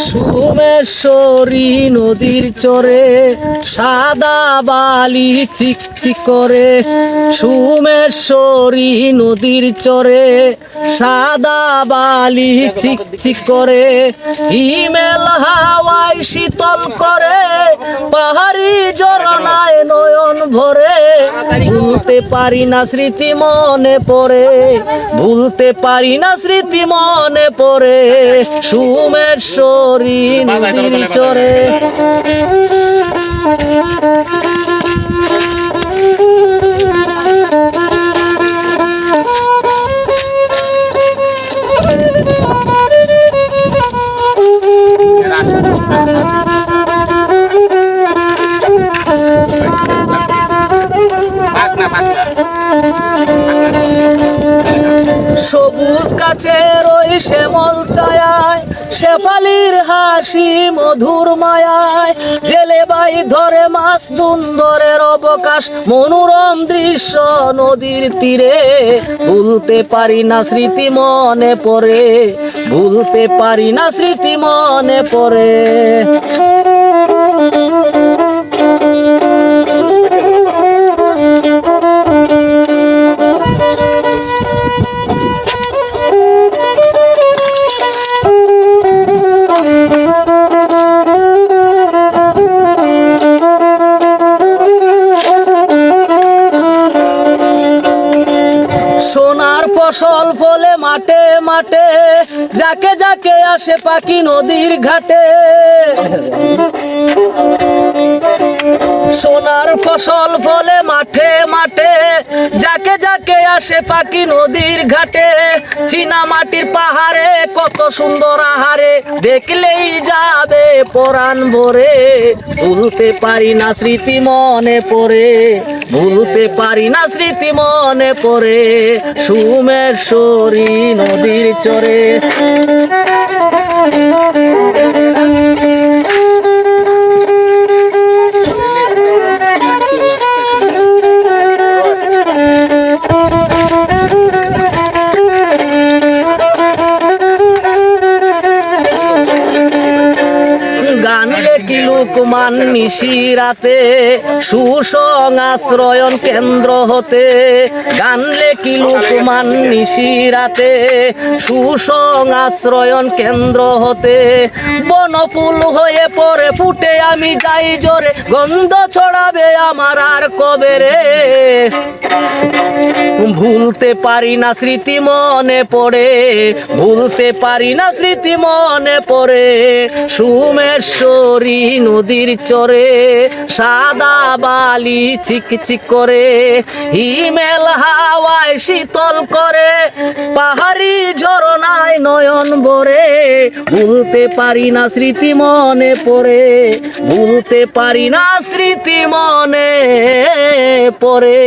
সুমেশ্বরী নদীর চরে সাদা বালি চিকচিক করে, সুমেশ্বরী নদীর চরে সাদা বালি চিকচিক করে, হিমেল হাওয়ায় শীতল করে, পাহাড়ি ঝরনায় নয়ন ভরে, ভুলতে পারি না স্মৃতি মনে পড়ে, ভুলতে পারি না স্মৃতি মনে পড়ে, সুমেশ্বরী নদীর চরে। সবুজ গাছের ওই শ্যামল ছায়ায়, শেফালির হাসি মধুর মায়ায়, জেলে বাই ধরে মাছ সুন্দরের অবকাশ, মনোরম দৃশ্য নদীর তীরে, ভুলতে পারি না স্মৃতি মনে পড়ে, ভুলতে পারি না স্মৃতি মনে পড়ে। সোনার ফসল ফলে মাঠে মাঠে, যাকে যাকে আসে পাখি নদীর ঘাটে, সোনার ফসল ফলে মাঠে মাঠে, যাকে যাকে আসে পাখি নদীর ঘাটে, চীনা মাটির পাহাড়ে কত সুন্দর আহারে, দেখলেই যাবে পরাণ ভরে, ভুলতে পারি না স্মৃতি মনে পড়ে, ভুলতে পারি না স্মৃতি মনে পড়ে, সুমেশ্বরী নদীর চরে। গানলে কি লোকমান নিশিরাতে, সুসং আশ্রয়ন কেন্দ্র হতে, গানলে কি লোকমান নিশিরাতে, সুসং আশ্রয়ন কেন্দ্র হতে, বনফুল হয়ে পড়ে ফুটে আমি যাই জোরে, গন্ধ ছড়াবে আমার আর কবে রে, ভুলতে পারি না স্মৃতি মনে পড়ে, ভুলতে পারি না স্মৃতি মনে পড়ে, সুমেশ্বরী নদীর চরে সাদা বালি চিকচিক করে, হিমেল হাওয়ায় শীতল করে, পাহাড়ি ঝরনায় নয়ন ভরে, ভুলতে পারি না স্মৃতি মনে পড়ে, ভুলতে পারি না স্মৃতি মনে পড়ে।